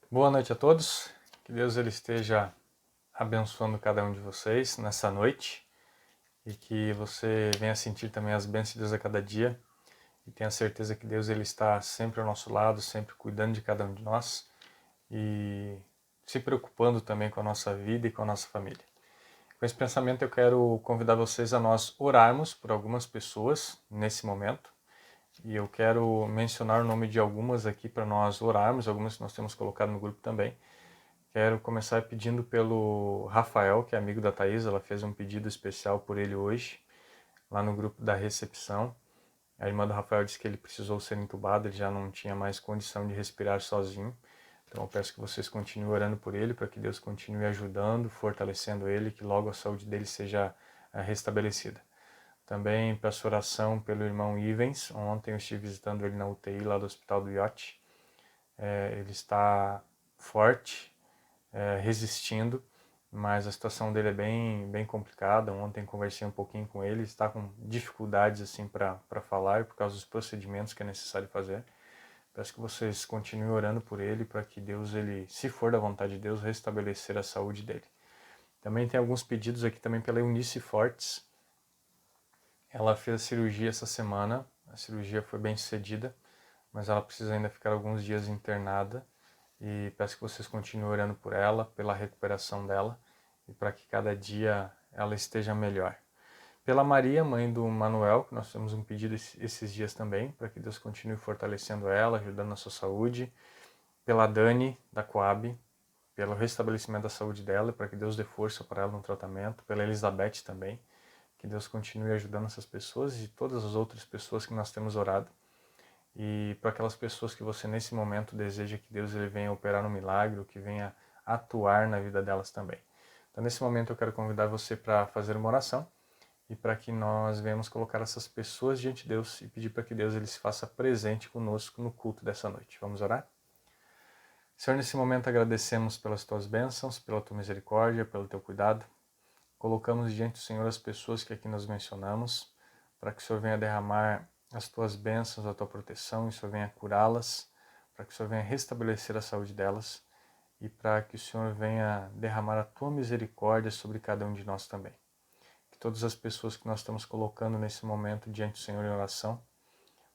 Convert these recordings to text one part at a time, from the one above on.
Boa noite a todos, que Deus ele esteja abençoando cada um de vocês nessa noite e que você venha sentir também as bênçãos de Deus a cada dia e tenha certeza que Deus ele está sempre ao nosso lado, sempre cuidando de cada um de nós e se preocupando também com a nossa vida e com a nossa família. Com esse pensamento eu quero convidar vocês a nós orarmos por algumas pessoas nesse momento. E eu quero mencionar o nome de algumas aqui para nós orarmos, algumas que nós temos colocado no grupo também. Quero começar pedindo pelo Rafael, que é amigo da Thaís, ela fez um pedido especial por ele hoje, lá no grupo da recepção. A irmã do Rafael disse que ele precisou ser entubado, ele já não tinha mais condição de respirar sozinho. Então eu peço que vocês continuem orando por ele, para que Deus continue ajudando, fortalecendo ele, que logo a saúde dele seja restabelecida. Também peço oração pelo irmão Ivens. Ontem eu estive visitando ele na UTI lá do Hospital do Iote. Ele está forte, resistindo, mas a situação dele é bem complicada. Ontem conversei um pouquinho com ele, está com dificuldades assim para falar por causa dos procedimentos que é necessário fazer. Peço que vocês continuem orando por ele para que Deus, ele, se for da vontade de Deus, restabelecer a saúde dele. Também tem alguns pedidos aqui também pela Eunice Fortes. Ela fez a cirurgia essa semana, a cirurgia foi bem sucedida, mas ela precisa ainda ficar alguns dias internada e peço que vocês continuem orando por ela, pela recuperação dela e para que cada dia ela esteja melhor. Pela Maria, mãe do Manuel, que nós temos um pedido esses dias também, para que Deus continue fortalecendo ela, ajudando na sua saúde. Pela Dani, da Coab, pelo restabelecimento da saúde dela, para que Deus dê força para ela no tratamento. Pela Elizabeth também, que Deus continue ajudando essas pessoas e todas as outras pessoas que nós temos orado. E para aquelas pessoas que você nesse momento deseja que Deus ele venha operar um milagre, ou que venha atuar na vida delas também. Então nesse momento eu quero convidar você para fazer uma oração e para que nós venhamos colocar essas pessoas diante de Deus e pedir para que Deus ele se faça presente conosco no culto dessa noite. Vamos orar? Senhor, nesse momento agradecemos pelas tuas bênçãos, pela tua misericórdia, pelo teu cuidado. Colocamos diante do Senhor as pessoas que aqui nós mencionamos, para que o Senhor venha derramar as tuas bênçãos, a tua proteção, e o Senhor venha curá-las, para que o Senhor venha restabelecer a saúde delas e para que o Senhor venha derramar a tua misericórdia sobre cada um de nós também. Que todas as pessoas que nós estamos colocando nesse momento diante do Senhor em oração,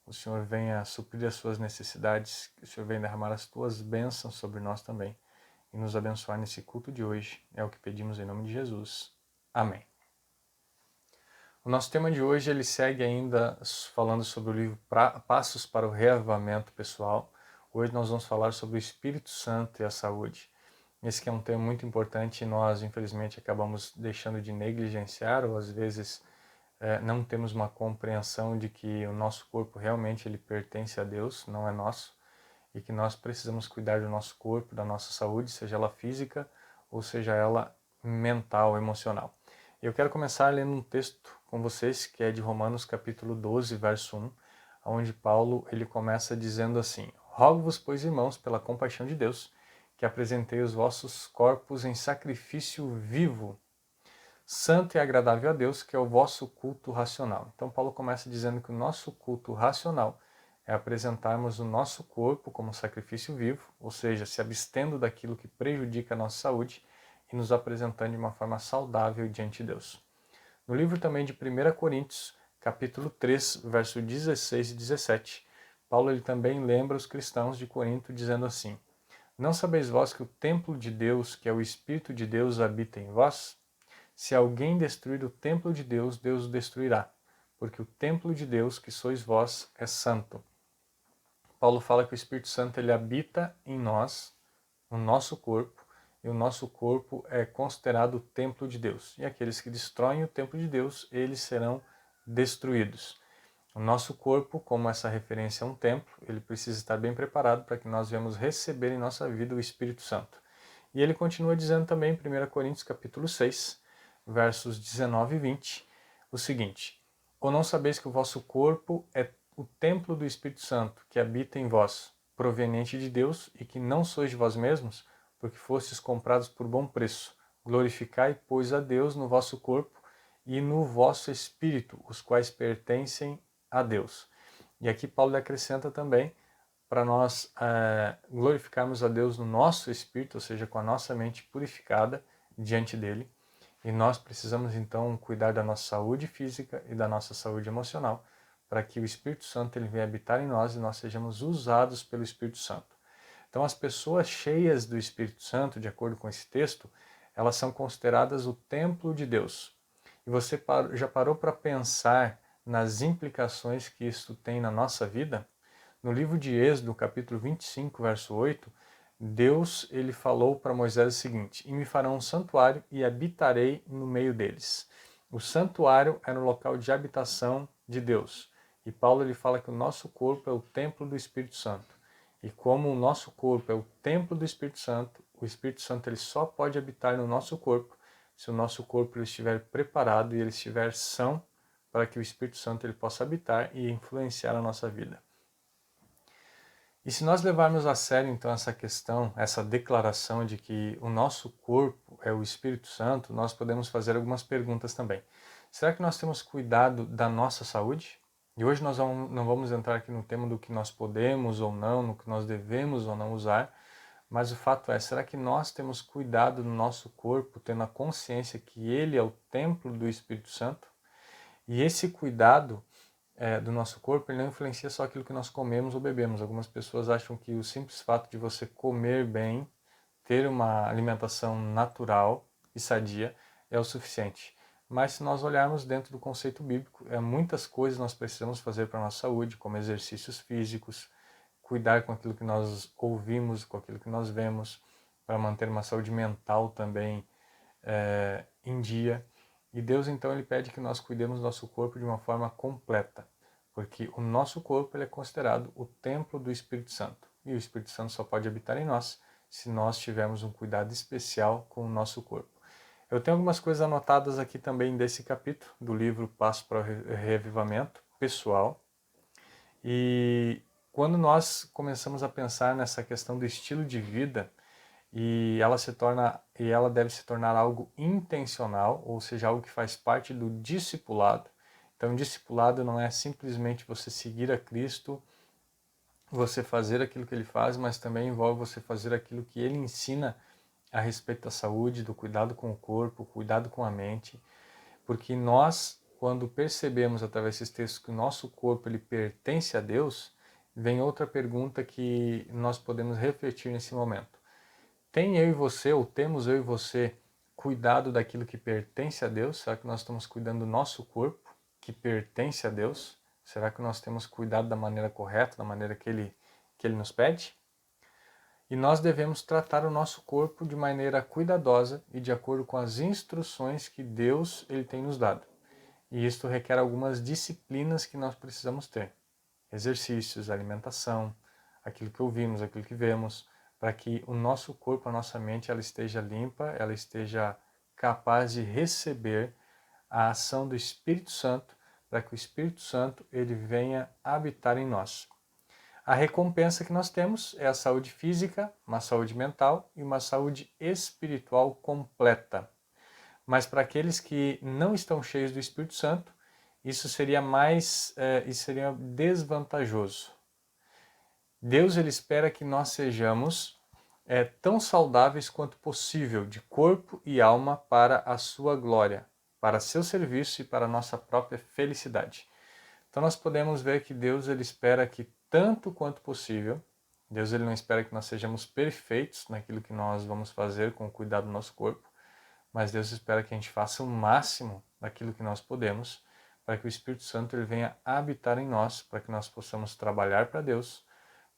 o Senhor venha suprir as suas necessidades, que o Senhor venha derramar as tuas bênçãos sobre nós também e nos abençoar nesse culto de hoje. É o que pedimos em nome de Jesus. Amém. O nosso tema de hoje ele segue ainda falando sobre o livro Passos para o Reavivamento Pessoal. Hoje nós vamos falar sobre o Espírito Santo e a saúde. Esse que é um tema muito importante e nós, infelizmente, acabamos deixando de negligenciar ou às vezes não temos uma compreensão de que o nosso corpo realmente ele pertence a Deus, não é nosso, e que nós precisamos cuidar do nosso corpo, da nossa saúde, seja ela física ou seja ela mental, emocional. Eu quero começar lendo um texto com vocês que é de Romanos capítulo 12, verso 1, onde Paulo ele começa dizendo assim: Rogo-vos, pois, irmãos, pela compaixão de Deus, que apresentei os vossos corpos em sacrifício vivo, santo e agradável a Deus, que é o vosso culto racional. Então Paulo começa dizendo que o nosso culto racional é apresentarmos o nosso corpo como sacrifício vivo, ou seja, se abstendo daquilo que prejudica a nossa saúde e nos apresentando de uma forma saudável diante de Deus. No livro também de 1 Coríntios, capítulo 3, verso 16 e 17, Paulo ele também lembra os cristãos de Corinto dizendo assim: Não sabeis vós que o templo de Deus, que é o Espírito de Deus, habita em vós? Se alguém destruir o templo de Deus, Deus o destruirá, porque o templo de Deus, que sois vós, é santo. Paulo fala que o Espírito Santo ele habita em nós, no nosso corpo, e o nosso corpo é considerado o templo de Deus. E aqueles que destroem o templo de Deus, eles serão destruídos. O nosso corpo, como essa referência a um templo, ele precisa estar bem preparado para que nós venhamos receber em nossa vida o Espírito Santo. E ele continua dizendo também em 1 Coríntios capítulo 6, versos 19 e 20, o seguinte: Ou não sabeis que o vosso corpo é o templo do Espírito Santo, que habita em vós, proveniente de Deus, e que não sois de vós mesmos, porque fostes comprados por bom preço. Glorificai, pois, a Deus no vosso corpo e no vosso espírito, os quais pertencem a Deus. E aqui Paulo acrescenta também para nós glorificarmos a Deus no nosso espírito, ou seja, com a nossa mente purificada diante dele. E nós precisamos então cuidar da nossa saúde física e da nossa saúde emocional, para que o Espírito Santo ele venha habitar em nós e nós sejamos usados pelo Espírito Santo. Então as pessoas cheias do Espírito Santo, de acordo com esse texto, elas são consideradas o templo de Deus. E você já parou para pensar nas implicações que isso tem na nossa vida? No livro de Êxodo, capítulo 25, verso 8, Deus ele falou para Moisés o seguinte: "E me farão um santuário e habitarei no meio deles." O santuário era o local de habitação de Deus. E Paulo ele fala que o nosso corpo é o templo do Espírito Santo. E como o nosso corpo é o templo do Espírito Santo, o Espírito Santo ele só pode habitar no nosso corpo se o nosso corpo ele estiver preparado e ele estiver são para que o Espírito Santo ele possa habitar e influenciar a nossa vida. E se nós levarmos a sério então essa questão, essa declaração de que o nosso corpo é o Espírito Santo, nós podemos fazer algumas perguntas também. Será que nós temos cuidado da nossa saúde? E hoje nós não vamos entrar aqui no tema do que nós podemos ou não, no que nós devemos ou não usar, mas o fato é, será que nós temos cuidado do nosso corpo, tendo a consciência que ele é o templo do Espírito Santo? E esse cuidado do nosso corpo, ele não influencia só aquilo que nós comemos ou bebemos. Algumas pessoas acham que o simples fato de você comer bem, ter uma alimentação natural e sadia, é o suficiente. Mas se nós olharmos dentro do conceito bíblico, muitas coisas nós precisamos fazer para a nossa saúde, como exercícios físicos, cuidar com aquilo que nós ouvimos, com aquilo que nós vemos, para manter uma saúde mental também em dia. E Deus então ele pede que nós cuidemos do nosso corpo de uma forma completa, porque o nosso corpo ele é considerado o templo do Espírito Santo. E o Espírito Santo só pode habitar em nós se nós tivermos um cuidado especial com o nosso corpo. Eu tenho algumas coisas anotadas aqui também desse capítulo, do livro Passo para o Reavivamento Pessoal. E quando nós começamos a pensar nessa questão do estilo de vida, e ela deve se tornar algo intencional, ou seja, algo que faz parte do discipulado. Então, discipulado não é simplesmente você seguir a Cristo, você fazer aquilo que ele faz, mas também envolve você fazer aquilo que ele ensina a respeito da saúde, do cuidado com o corpo, cuidado com a mente, porque nós, quando percebemos através desses textos que o nosso corpo ele pertence a Deus, vem outra pergunta que nós podemos refletir nesse momento. Tem eu e você, ou temos eu e você, cuidado daquilo que pertence a Deus? Será que nós estamos cuidando do nosso corpo, que pertence a Deus? Será que nós temos cuidado da maneira correta, da maneira que Ele nos pede? E nós devemos tratar o nosso corpo de maneira cuidadosa e de acordo com as instruções que Deus ele tem nos dado. E isto requer algumas disciplinas que nós precisamos ter. Exercícios, alimentação, aquilo que ouvimos, aquilo que vemos, para que o nosso corpo, a nossa mente, ela esteja limpa, ela esteja capaz de receber a ação do Espírito Santo, para que o Espírito Santo ele venha habitar em nós. A recompensa que nós temos é a saúde física, uma saúde mental e uma saúde espiritual completa. Mas para aqueles que não estão cheios do Espírito Santo, isso seria desvantajoso. Deus ele espera que nós sejamos tão saudáveis quanto possível, de corpo e alma, para a sua glória, para seu serviço e para a nossa própria felicidade. Então nós podemos ver que Deus ele espera que tanto quanto possível, Deus ele não espera que nós sejamos perfeitos naquilo que nós vamos fazer com o cuidado do nosso corpo, mas Deus espera que a gente faça o máximo daquilo que nós podemos, para que o Espírito Santo ele venha habitar em nós, para que nós possamos trabalhar para Deus,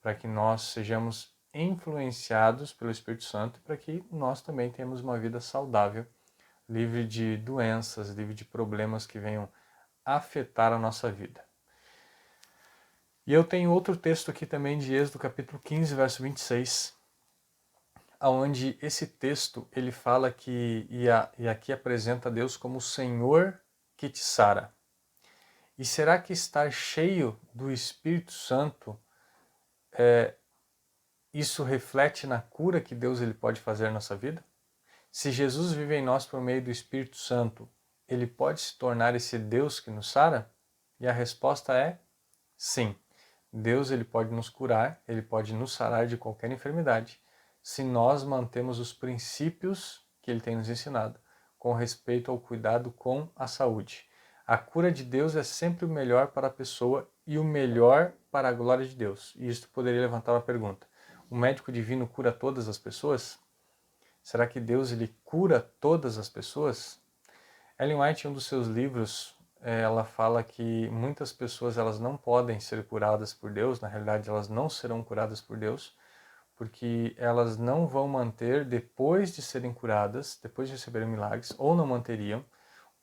para que nós sejamos influenciados pelo Espírito Santo, para que nós também tenhamos uma vida saudável, livre de doenças, livre de problemas que venham afetar a nossa vida. E eu tenho outro texto aqui também de Êxodo capítulo 15, verso 26, onde esse texto ele fala que, e aqui apresenta Deus como o Senhor que te sara. E será que estar cheio do Espírito Santo, isso reflete na cura que Deus ele pode fazer na nossa vida? Se Jesus vive em nós por meio do Espírito Santo, ele pode se tornar esse Deus que nos sara? E a resposta é sim. Deus ele pode nos curar, ele pode nos sarar de qualquer enfermidade, se nós mantemos os princípios que ele tem nos ensinado, com respeito ao cuidado com a saúde. A cura de Deus é sempre o melhor para a pessoa e o melhor para a glória de Deus. E isso poderia levantar uma pergunta. O médico divino cura todas as pessoas? Será que Deus ele cura todas as pessoas? Ellen White, em um dos seus livros, ela fala que muitas pessoas elas não podem ser curadas por Deus, na realidade elas não serão curadas por Deus, porque elas não vão manter, depois de serem curadas, depois de receberem milagres, ou não manteriam,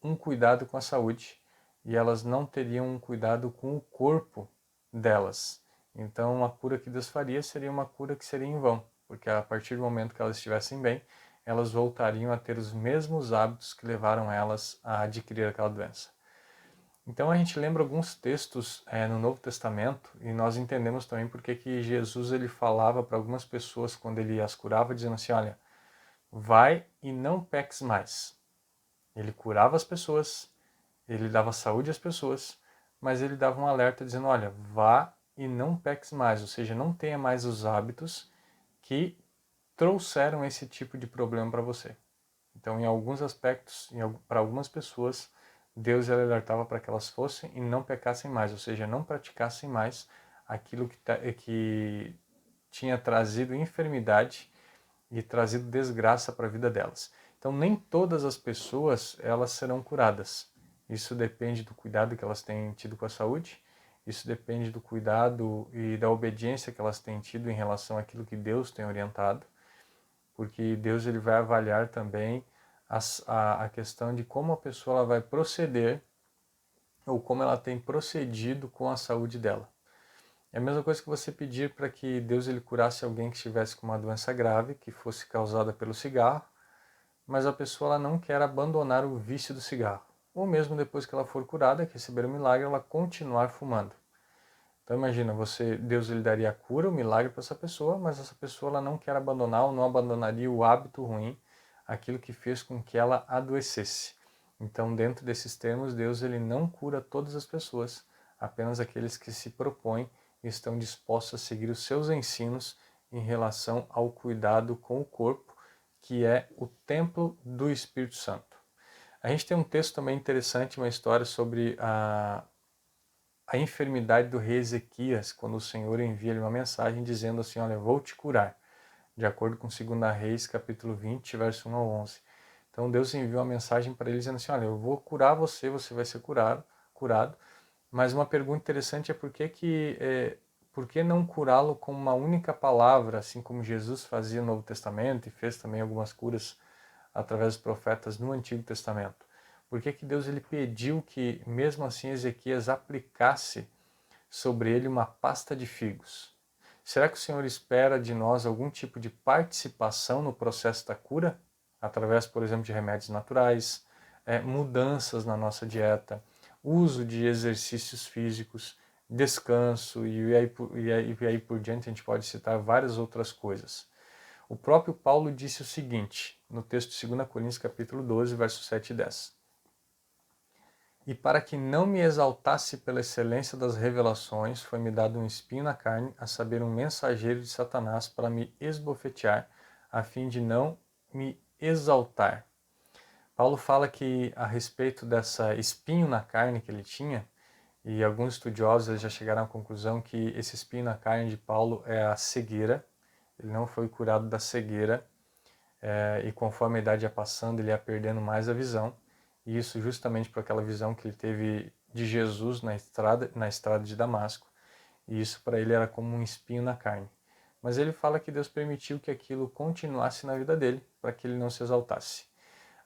um cuidado com a saúde, e elas não teriam um cuidado com o corpo delas. Então a cura que Deus faria seria uma cura que seria em vão, porque a partir do momento que elas estivessem bem, elas voltariam a ter os mesmos hábitos que levaram elas a adquirir aquela doença. Então a gente lembra alguns textos no Novo Testamento e nós entendemos também porque que Jesus ele falava para algumas pessoas quando ele as curava, dizendo assim, olha, vai e não peques mais. Ele curava as pessoas, ele dava saúde às pessoas, mas ele dava um alerta dizendo, olha, vá e não peques mais, ou seja, não tenha mais os hábitos que trouxeram esse tipo de problema para você. Então, em alguns aspectos, para algumas pessoas, Deus alertava para que elas fossem e não pecassem mais, ou seja, não praticassem mais aquilo que tinha trazido enfermidade e trazido desgraça para a vida delas. Então, nem todas as pessoas elas serão curadas. Isso depende do cuidado que elas têm tido com a saúde, isso depende do cuidado e da obediência que elas têm tido em relação àquilo que Deus tem orientado, porque Deus ele vai avaliar também a questão de como a pessoa ela vai proceder ou como ela tem procedido com a saúde dela. É a mesma coisa que você pedir para que Deus ele curasse alguém que estivesse com uma doença grave, que fosse causada pelo cigarro, mas a pessoa ela não quer abandonar o vício do cigarro. Ou mesmo depois que ela for curada, que receber o milagre, ela continuar fumando. Então imagina, Deus ele daria a cura, o milagre para essa pessoa, mas essa pessoa ela não quer abandonar ou não abandonaria o hábito ruim, aquilo que fez com que ela adoecesse. Então, dentro desses termos, Deus ele não cura todas as pessoas, apenas aqueles que se propõem e estão dispostos a seguir os seus ensinos em relação ao cuidado com o corpo, que é o templo do Espírito Santo. A gente tem um texto também interessante, uma história sobre a enfermidade do rei Ezequias, quando o Senhor envia-lhe uma mensagem dizendo assim, olha, vou te curar, de acordo com 2 Reis, capítulo 20, verso 1 ao 11. Então Deus enviou uma mensagem para ele dizendo assim, olha, eu vou curar você, você vai ser curado, mas uma pergunta interessante é por que não curá-lo com uma única palavra, assim como Jesus fazia no Novo Testamento e fez também algumas curas através dos profetas no Antigo Testamento? Por que Deus ele pediu que, mesmo assim, Ezequias aplicasse sobre ele uma pasta de figos? Será que o Senhor espera de nós algum tipo de participação no processo da cura? Através, por exemplo, de remédios naturais, mudanças na nossa dieta, uso de exercícios físicos, descanso e aí por diante a gente pode citar várias outras coisas. O próprio Paulo disse o seguinte, no texto de 2 Coríntios capítulo 12, versos 7 e 10. E para que não me exaltasse pela excelência das revelações, foi-me dado um espinho na carne, a saber, um mensageiro de Satanás para me esbofetear, a fim de não me exaltar. Paulo fala que a respeito dessa espinho na carne que ele tinha, e alguns estudiosos já chegaram à conclusão que esse espinho na carne de Paulo é a cegueira, ele não foi curado da cegueira, e conforme a idade ia passando, ele ia perdendo mais a visão, e isso justamente por aquela visão que ele teve de Jesus na estrada de Damasco, e isso para ele era como um espinho na carne. Mas ele fala que Deus permitiu que aquilo continuasse na vida dele, para que ele não se exaltasse.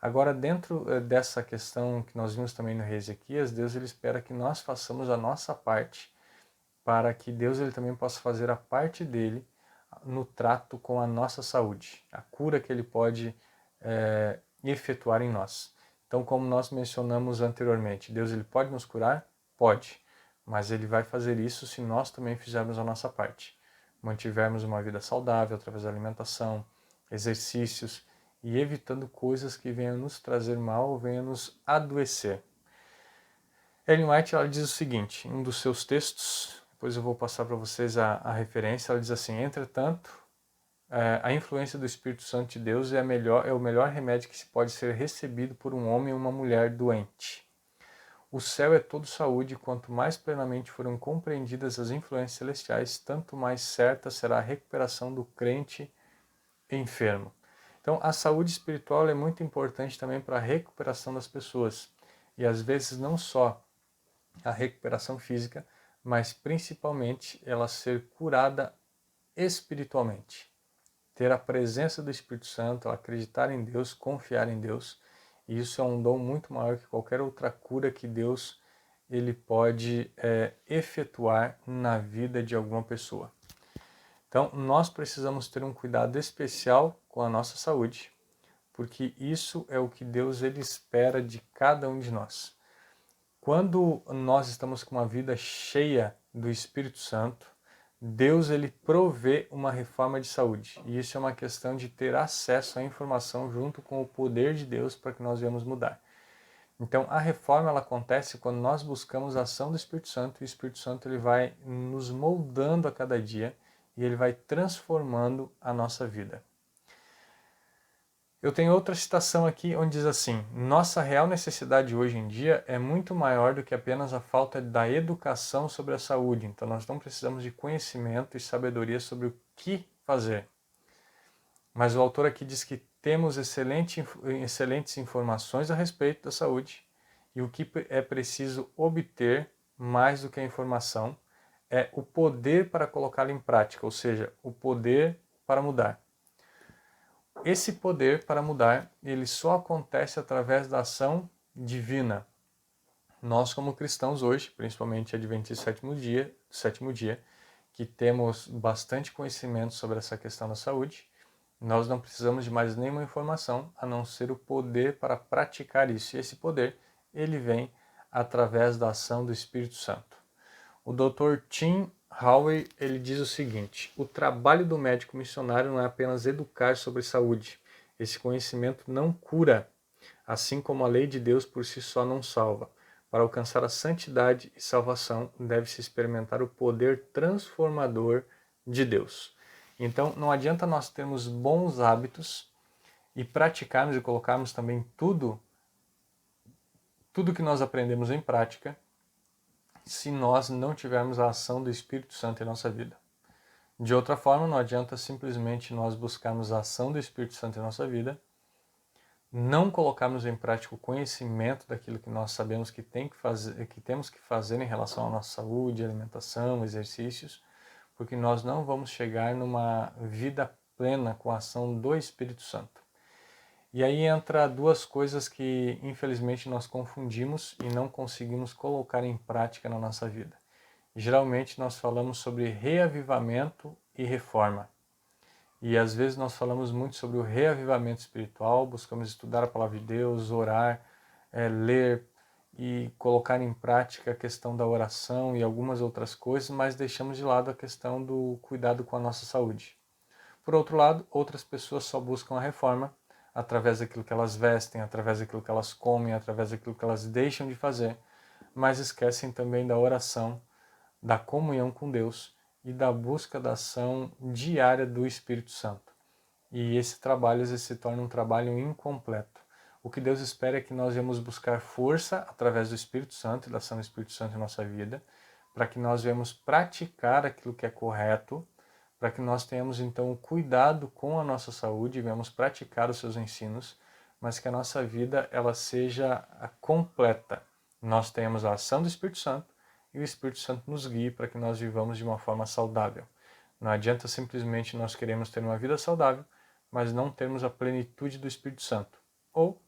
Agora, dentro dessa questão que nós vimos também no rei Ezequias, Deus ele espera que nós façamos a nossa parte, para que Deus ele também possa fazer a parte dele no trato com a nossa saúde, a cura que ele pode efetuar em nós. Então, como nós mencionamos anteriormente, Deus ele pode nos curar? Pode, mas ele vai fazer isso se nós também fizermos a nossa parte. Mantivermos uma vida saudável através da alimentação, exercícios e evitando coisas que venham nos trazer mal ou venham nos adoecer. Ellen White ela diz o seguinte, em um dos seus textos, depois eu vou passar para vocês a referência. Ela diz assim: entretanto, a influência do Espírito Santo de Deus é o melhor remédio que se pode ser recebido por um homem ou uma mulher doente. O céu é todo saúde, e quanto mais plenamente forem compreendidas as influências celestiais, tanto mais certa será a recuperação do crente enfermo. Então, a saúde espiritual é muito importante também para a recuperação das pessoas. E às vezes não só a recuperação física, mas principalmente ela ser curada espiritualmente. Ter a presença do Espírito Santo, acreditar em Deus, confiar em Deus. E isso é um dom muito maior que qualquer outra cura que Deus ele pode efetuar na vida de alguma pessoa. Então, nós precisamos ter um cuidado especial com a nossa saúde, porque isso é o que Deus ele espera de cada um de nós. Quando nós estamos com uma vida cheia do Espírito Santo, Deus ele provê uma reforma de saúde. E isso é uma questão de ter acesso à informação junto com o poder de Deus para que nós venhamos mudar. Então, a reforma ela acontece quando nós buscamos a ação do Espírito Santo, e o Espírito Santo ele vai nos moldando a cada dia e ele vai transformando a nossa vida. Eu tenho outra citação aqui onde diz assim: nossa real necessidade hoje em dia é muito maior do que apenas a falta da educação sobre a saúde. Então nós não precisamos de conhecimento e sabedoria sobre o que fazer. Mas o autor aqui diz que temos excelentes informações a respeito da saúde, e o que é preciso obter mais do que a informação é o poder para colocá-la em prática, ou seja, o poder para mudar. Esse poder para mudar, ele só acontece através da ação divina. Nós como cristãos hoje, principalmente adventistas do sétimo dia, que temos bastante conhecimento sobre essa questão da saúde, nós não precisamos de mais nenhuma informação a não ser o poder para praticar isso. E esse poder, ele vem através da ação do Espírito Santo. O Dr. Tim Howey, ele diz o seguinte: o trabalho do médico missionário não é apenas educar sobre saúde. Esse conhecimento não cura, assim como a lei de Deus por si só não salva. Para alcançar a santidade e salvação, deve-se experimentar o poder transformador de Deus. Então, não adianta nós termos bons hábitos e praticarmos e colocarmos também tudo que nós aprendemos em prática, se nós não tivermos a ação do Espírito Santo em nossa vida. De outra forma, não adianta simplesmente nós buscarmos a ação do Espírito Santo em nossa vida, não colocarmos em prática o conhecimento daquilo que nós sabemos que temos que fazer em relação à nossa saúde, alimentação, exercícios, porque nós não vamos chegar numa vida plena com a ação do Espírito Santo. E aí entra duas coisas que infelizmente nós confundimos e não conseguimos colocar em prática na nossa vida. Geralmente nós falamos sobre reavivamento e reforma. E às vezes nós falamos muito sobre o reavivamento espiritual, buscamos estudar a palavra de Deus, orar, ler e colocar em prática a questão da oração e algumas outras coisas, mas deixamos de lado a questão do cuidado com a nossa saúde. Por outro lado, outras pessoas só buscam a reforma através daquilo que elas vestem, através daquilo que elas comem, através daquilo que elas deixam de fazer, mas esquecem também da oração, da comunhão com Deus e da busca da ação diária do Espírito Santo. E esse trabalho às vezes se torna um trabalho incompleto. O que Deus espera é que nós venhamos buscar força através do Espírito Santo e da ação do Espírito Santo em nossa vida, para que nós venhamos praticar aquilo que é correto, para que nós tenhamos então cuidado com a nossa saúde e venhamos praticar os seus ensinos, mas que a nossa vida ela seja completa. Nós tenhamos a ação do Espírito Santo e o Espírito Santo nos guie para que nós vivamos de uma forma saudável. Não adianta simplesmente nós queremos ter uma vida saudável, mas não termos a plenitude do Espírito Santo. Ou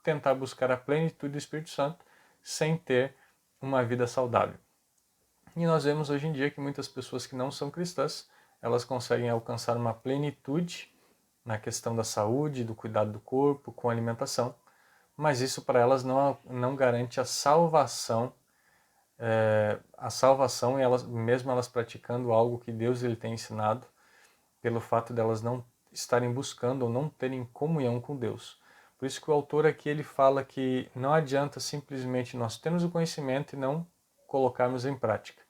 tentar buscar a plenitude do Espírito Santo sem ter uma vida saudável. E nós vemos hoje em dia que muitas pessoas que não são cristãs, elas conseguem alcançar uma plenitude na questão da saúde, do cuidado do corpo, com a alimentação, mas isso para elas não garante a salvação e elas, mesmo elas praticando algo que Deus ele tem ensinado, pelo fato delas não estarem buscando ou não terem comunhão com Deus. Por isso que o autor aqui ele fala que não adianta simplesmente nós termos o conhecimento e não colocarmos em prática.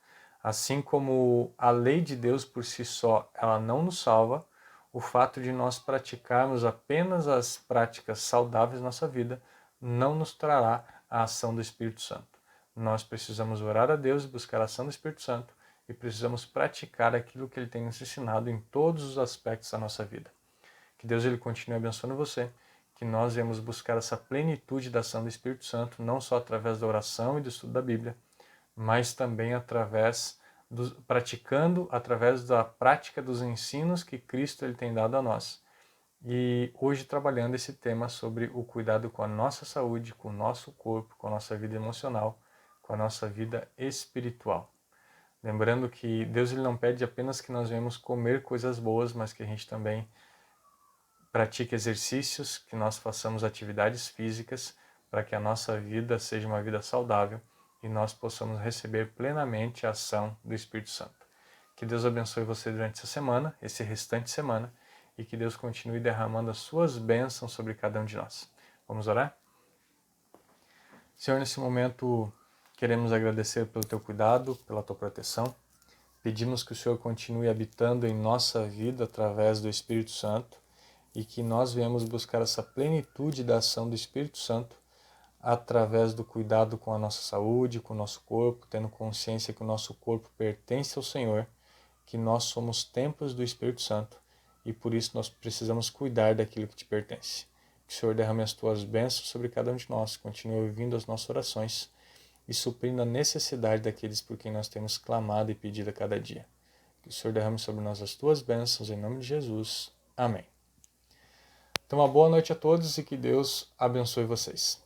Assim como a lei de Deus por si só, ela não nos salva, o fato de nós praticarmos apenas as práticas saudáveis na nossa vida não nos trará a ação do Espírito Santo. Nós precisamos orar a Deus e buscar a ação do Espírito Santo e precisamos praticar aquilo que Ele tem nos ensinado em todos os aspectos da nossa vida. Que Deus ele continue abençoando você, que nós viemos buscar essa plenitude da ação do Espírito Santo, não só através da oração e do estudo da Bíblia, mas também praticando através da prática dos ensinos que Cristo ele tem dado a nós. E hoje trabalhando esse tema sobre o cuidado com a nossa saúde, com o nosso corpo, com a nossa vida emocional, com a nossa vida espiritual. Lembrando que Deus ele não pede apenas que nós venhamos comer coisas boas, mas que a gente também pratique exercícios, que nós façamos atividades físicas para que a nossa vida seja uma vida saudável e nós possamos receber plenamente a ação do Espírito Santo. Que Deus abençoe você durante essa semana, esse restante de semana, e que Deus continue derramando as suas bênçãos sobre cada um de nós. Vamos orar? Senhor, nesse momento queremos agradecer pelo teu cuidado, pela tua proteção. Pedimos que o Senhor continue habitando em nossa vida através do Espírito Santo e que nós venhamos buscar essa plenitude da ação do Espírito Santo através do cuidado com a nossa saúde, com o nosso corpo, tendo consciência que o nosso corpo pertence ao Senhor, que nós somos templos do Espírito Santo e por isso nós precisamos cuidar daquilo que te pertence. Que o Senhor derrame as tuas bênçãos sobre cada um de nós, continue ouvindo as nossas orações e suprindo a necessidade daqueles por quem nós temos clamado e pedido a cada dia. Que o Senhor derrame sobre nós as tuas bênçãos em nome de Jesus. Amém. Então, uma boa noite a todos e que Deus abençoe vocês.